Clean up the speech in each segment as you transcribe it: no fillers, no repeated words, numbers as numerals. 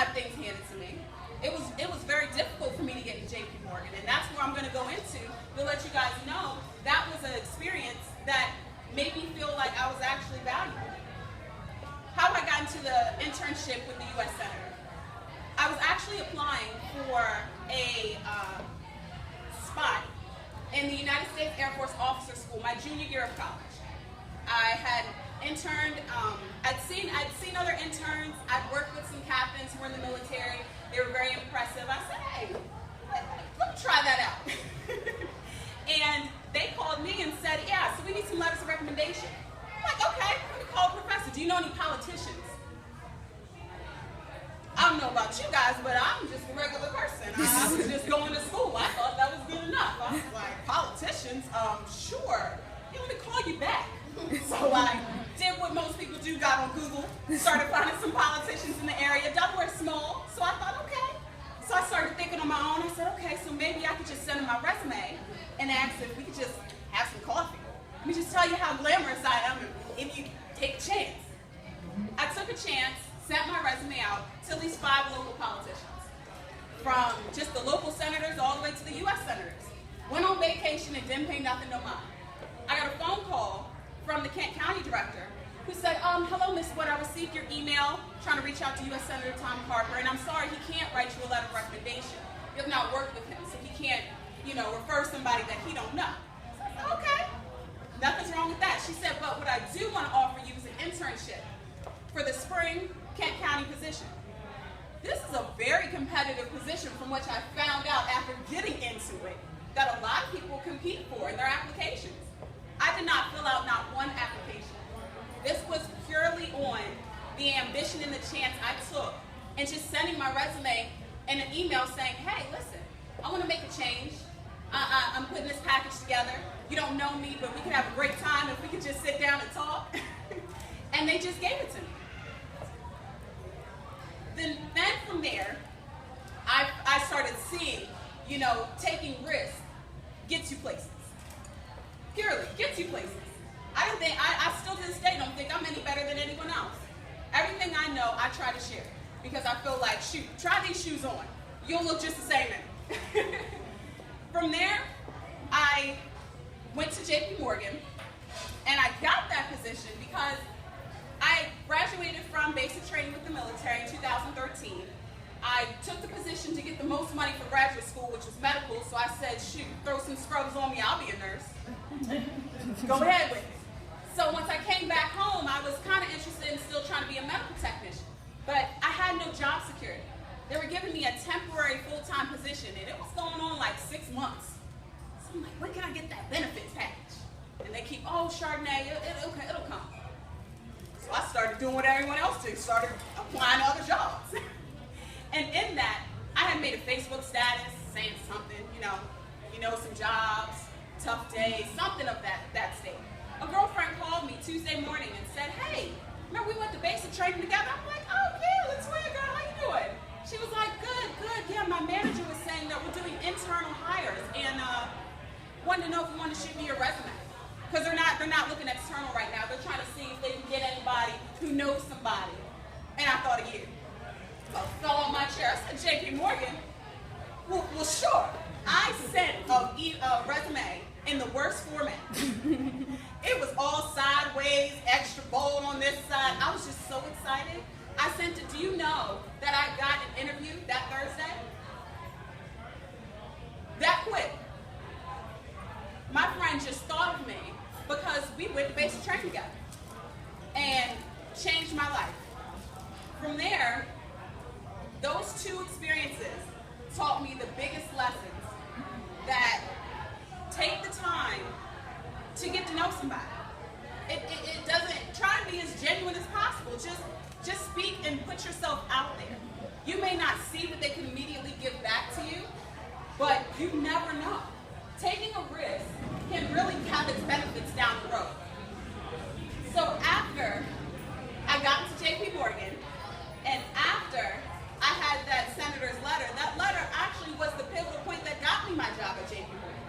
have things handed to me. It was very difficult for me to get into JP Morgan, and that's where I'm going to go into to let you guys know that was an experience that made me feel like I was actually valuable. How I got into the internship with the U.S. Senator. I was actually applying for a spot in the United States Air Force Officer School my junior year of college. I had interned, I'd seen other interns, I'd worked with some captains who were in the military. They were very impressive. I said, hey, let me try that out. And they called me and said, yeah, so we need some letters of recommendation. I'm like, okay, let me call a professor. Do you know any politicians? I don't know about you guys, but I'm just a regular person. I was just going to school. I thought that was good enough. I was like, politicians? Sure. Yeah, let me call you back. So I did what most people do, got on Google, started finding some politicians in the area. Delaware's small, so I thought, okay. So I started thinking on my own. I said, okay, so maybe I could just send them my resume and ask if we could just have some coffee. Let me just tell you how glamorous I am if you take a chance. I took a chance, sent my resume out to at least 5 local politicians. From just the local senators all the way to the U.S. senators. Went on vacation and didn't pay nothing, no mind. I got a phone call from the Kent County director who said, hello, Ms. Wood, I received your email trying to reach out to U.S. Senator Tom Carper, and I'm sorry, he can't write you a letter of recommendation. You have not worked with him, so he can't, refer somebody that he don't know. So I said, okay, nothing's wrong with that. She said, but what I do want to offer you is an internship for the spring Kent County position. This is a very competitive position from which I found out after getting into it that a lot of people compete for in their applications. I did not fill out not one application. This was purely on the ambition and the chance I took and just sending my resume and an email saying, hey, listen, I want to make a change. I'm putting this package together. You don't know me, but we could have a great time if we could just sit down and talk. And they just gave it to me. Then from there, I started seeing, taking risks gets you places. Purely, gets you places. I still to this day don't think I'm any better than anyone else. Everything I know, I try to share. Because I feel like, shoot, try these shoes on. You'll look just the same in them. From there, I went to JP Morgan, and I got that position because I graduated from basic training with the military in 2013. I took the position to get the most money for graduate school, which was medical, so I said, shoot, throw some scrubs on me, I'll be a nurse. Go ahead with it. So once I came back home, I was kind of interested in still trying to be a medical technician, but I had no job security. They were giving me a temporary full-time position, and it was going on like 6 months. So I'm like, when can I get that benefits package? And they keep, oh, Chardonnay, it'll come. So I started doing what everyone else did, started applying to other jobs. And in that, I had made a Facebook status saying something, some jobs, tough days, something of that state. A girlfriend called me Tuesday morning and said, hey, remember we went to basic training together? I'm like, oh yeah, Latoya girl, how you doing? She was like, good. Yeah, my manager was saying that we're doing internal hires and wanted to know if you want to shoot me your resume. Because they're not looking external right now. They're trying to see if they can get anybody who knows somebody. And I thought of you. So I fell on my chair. I said, JP Morgan? Well, sure. I sent a resume in the worst format. It was all sideways, extra bold on this side. I was just so excited. I sent it. Do you know that I got an interview that Thursday? That quick. My friend just thought of me because we went to basic training together and changed my life. From there, those 2 experiences taught me the biggest lessons, that take the time to get to know somebody. It doesn't, try and be as genuine as possible. Just speak and put yourself out there. You may not see what they can immediately give back to you, but you never know. Taking a risk can really have its benefits down the road. So after I got into JP Morgan, and after I had that senator's letter, that letter actually was the pivotal point that got me my job at JP Morgan.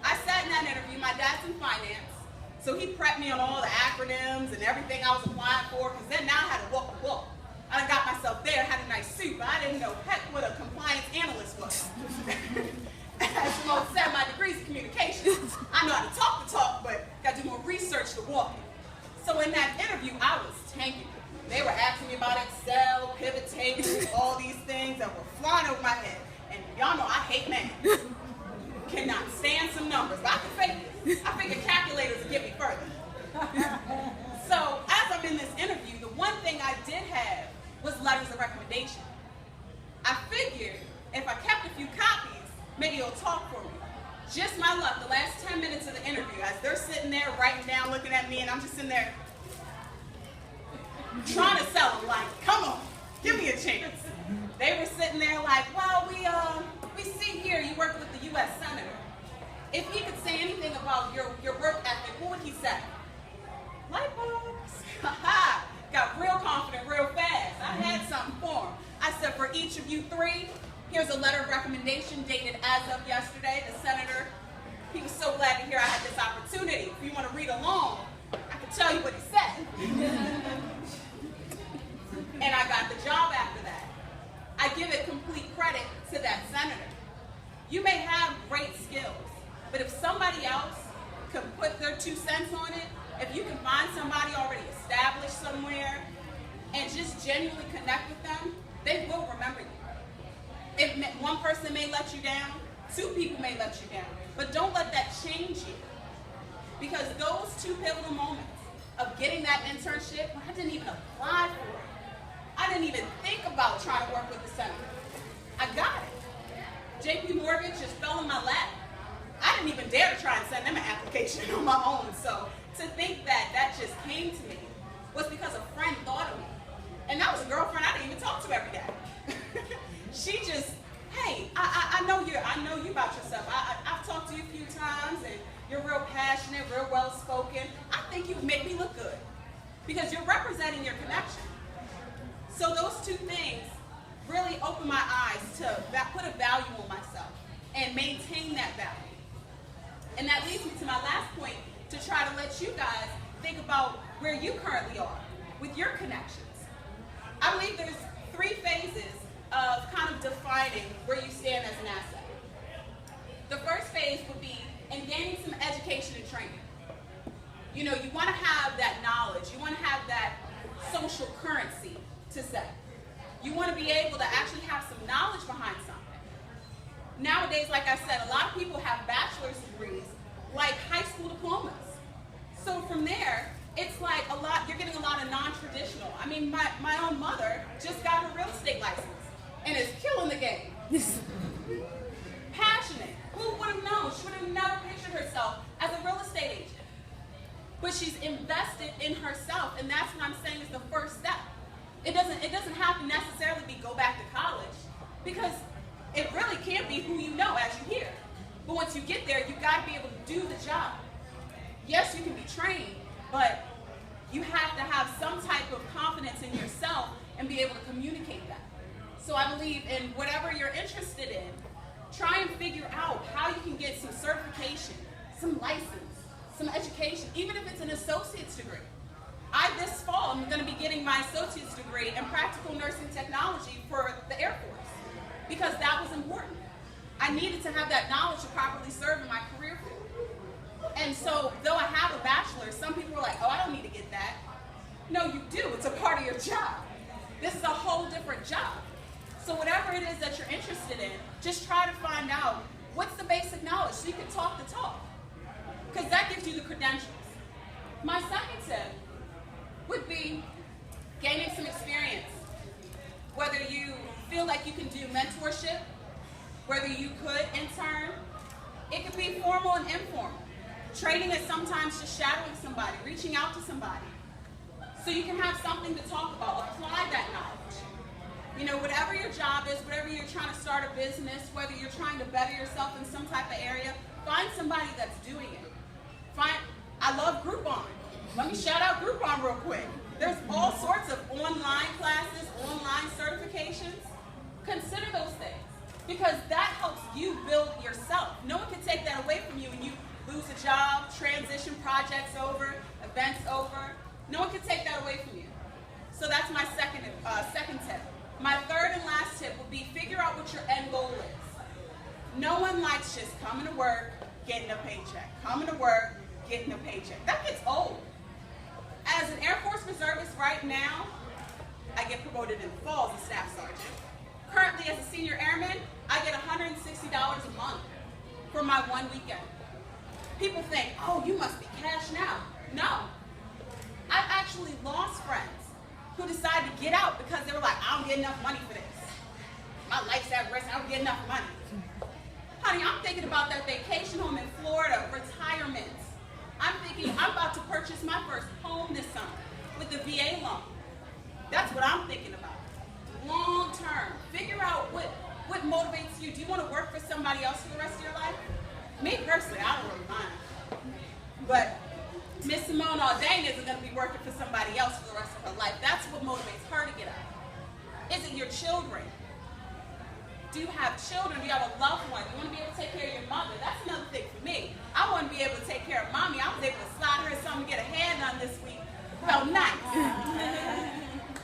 I sat in that interview, my dad's in finance, so he prepped me on all the acronyms and everything I was applying for, because then now I had to walk the walk. I got myself there, had a nice suit, but I that were flying over my head. And y'all know I hate math. Cannot stand some numbers, but I can fake it. I figure calculators will get me further. So as I'm in this interview, the one thing I did have was letters of recommendation. I figured if I kept a few copies, maybe it'll talk for me. Just my luck, the last 10 minutes of the interview, as they're sitting there writing down, looking at me, and I'm just sitting there trying to sell them, like, come on, give me a chance. They were sitting there like, well, we see here you work with the U.S. Senator. If he could say anything about your work ethic, what would he say? Light bulbs. Got real confident real fast. I had something for him. I said, for each of you three, here's a letter of recommendation dated as of yesterday. The senator, he was so glad to hear I had this opportunity. If you want to read along, I can tell you what he said. And I got the job after that. I give it complete credit to that senator. You may have great skills, but if somebody else can put their 2 cents on it, if you can find somebody already established somewhere and just genuinely connect with them, they will remember you. One person may let you down, 2 people may let you down, but don't let that change you. Because those 2 pivotal moments of getting that internship, I didn't even apply for it. I didn't even think about trying to work with the senator. I got it. JP Morgan just fell in my lap. I didn't even dare to try and send them an application on my own. So to think that that just came to me was because a friend thought of me. And that was a girlfriend I didn't even talk to every day. She just, hey, I know you about yourself. I've talked to you a few times and you're real passionate, real well spoken. I think you would make me look good because you're representing your connection. So those 2 things really opened my eyes to put a value on myself and maintain that value. And that leads me to my last point, to try to let you guys think about where you currently are with your connections. I believe there's 3 phases of kind of defining where you stand as an asset. The first phase would be in gaining some education and training. You know, you want to have that knowledge. You want to have that social currency to say. You want to be able to actually have some knowledge behind something. Nowadays, like I said, a lot of people have bachelor's degrees, like high school diplomas. So from there, it's like you're getting a lot of non-traditional. I mean, my own mother just got her real estate license and is killing the game. Passionate. Who would have known? She would have never pictured herself as a real estate agent. But she's invested in herself, and that's what I'm saying is the first step. It doesn't have to necessarily be go back to college, because it really can't be who you know as you hear. But once you get there, you've got to be able to do the job. Yes, you can be trained, but you have to have some type of confidence in yourself and be able to communicate that. So I believe in whatever you're interested in, try and figure out how you can get some certification, some license, some education, even if it's an associate's degree. This fall, I'm going to be getting my associate's degree in practical nursing technology for the Air Force, because that was important. I needed to have that knowledge to properly serve in my career field. And so, though I have a bachelor's, some people are like, oh, I don't need to get that. No, you do. It's a part of your job. This is a whole different job. So whatever it is that you're interested in, just try to find out what's the basic knowledge so you can talk the talk, because that gives you the credentials. My second tip would be gaining some experience. Whether you feel like you can do mentorship, whether you could intern, it could be formal and informal. Training is sometimes just shadowing somebody, reaching out to somebody, so you can have something to talk about, apply that knowledge. You know, whatever your job is, whatever you're trying to start a business, whether you're trying to better yourself in some type of area, find somebody that's doing it. I love Groupon. Let me shout out Groupon real quick. There's all sorts of online classes, online certifications. Consider those things, because that helps you build yourself. No one can take that away from you when you lose a job, transition projects over, events over. No one can take that away from you. So that's my second tip. My third and last tip would be figure out what your end goal is. No one likes just coming to work, getting a paycheck. Coming to work, getting a paycheck. That gets old. As an Air Force reservist right now, I get promoted in the fall as a staff sergeant. Current currently, as a senior airman, I get $160 a month for my one weekend. People think, oh, you must be cash now. No. I've actually lost friends who decided to get out because they were like, I don't get enough money for this. My life's at risk, I don't get enough money. Honey, I'm thinking about that vacation home in Florida, retirement. I'm thinking I'm about to purchase my first home this summer with the VA loan. That's what I'm thinking about. Long term. Figure out what motivates you. Do you want to work for somebody else for the rest of your life? Me personally, I don't really mind. But Miss Simone Aldain isn't going to be working for somebody else for the rest of her life. That's what motivates her to get out. Is it your children? Do you have children? Do you have a loved one? Do you want to be able to take care of your mother? That's another thing for me. I want to be able to take care of mommy. I was able to slide her something to get a hair done this week. Well, nice.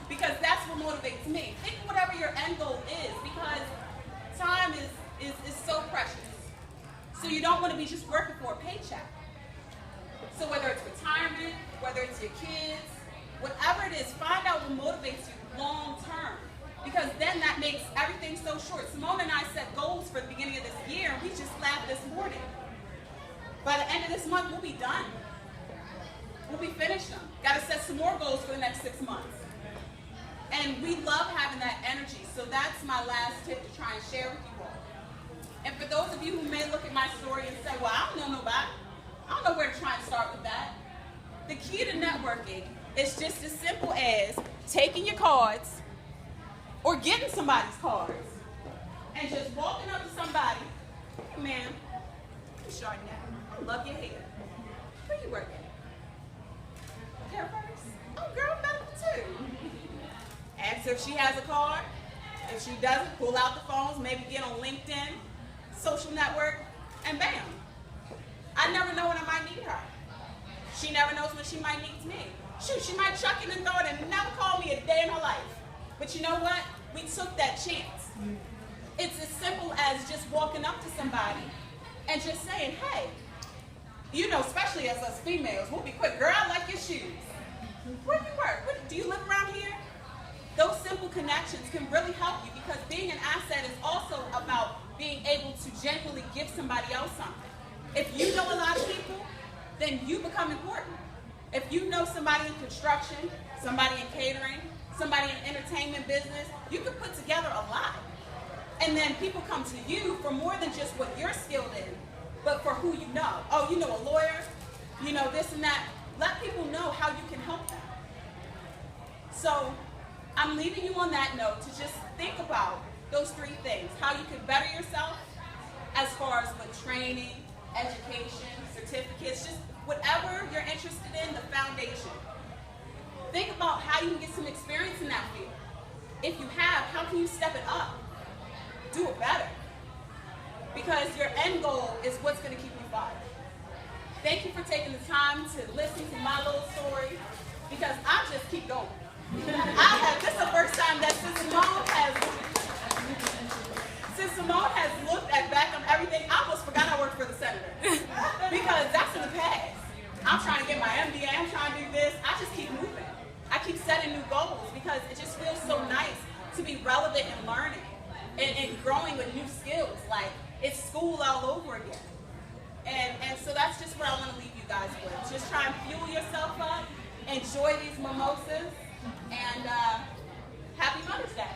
Because that's what motivates me. Think whatever your end goal is, because time is so precious. So you don't want to be just working for a paycheck. So whether it's retirement, whether it's your kids, whatever it is, find out what motivates you long term. Because then that makes everything so short. Simone and I set goals for the beginning of this year, and we just laughed this morning. By the end of this month, we'll be done. We'll be finished them. Got to set some more goals for the next 6 months. And we love having that energy. So that's my last tip to try and share with you all. And for those of you who may look at my story and say, well, I don't know nobody. I don't know where to try and start with that. The key to networking is just as simple as taking your cards or getting somebody's cards and just walking up to somebody. Hey, man, I'm Chardiney. I love your hair. Where you working? Hair first? Oh, girl, medical too. Ask her if she has a card. If she doesn't, pull out the phones, maybe get on LinkedIn, social network, and bam. I never know when I might need her. She never knows when she might need me. Shoot, she might chuck it and throw it and never call me a day in her life. But you know what? We took that chance. It's as simple as just walking up to somebody and just saying, hey, you know, especially as us females, we'll be quick. Girl, I like your shoes. Where do you work? Do you live around here? Those simple connections can really help you, because being an asset is also about being able to genuinely give somebody else something. If you know a lot of people, then you become important. If you know somebody in construction, somebody in catering, somebody in entertainment business, you can put together a lot. And then people come to you for more than just what you're skilled in, but for who you know. Oh, you know a lawyer, you know this and that. Let people know how you can help them. So I'm leaving you on that note to just think about those 3 things. How you can better yourself as far as with training, education, certificates, just whatever you're interested in, the foundation. Think about how you can get some experience in that field. If you have, how can you step it up? Do it better. Because your end goal is what's going to keep you fired. Thank you for taking the time to listen to my little story, because I just keep going. This is the first time that since Simone has looked back on everything, I almost forgot I worked for the senator. Because that's in the past. I'm trying to get my MBA, I'm trying to do this. I just keep moving. I keep setting new goals because it just feels so nice to be relevant and learning and growing with new skills. Like, it's school all over again. And so that's just what I want to leave you guys with. Just try and fuel yourself up, enjoy these mimosas, and happy Mother's Day.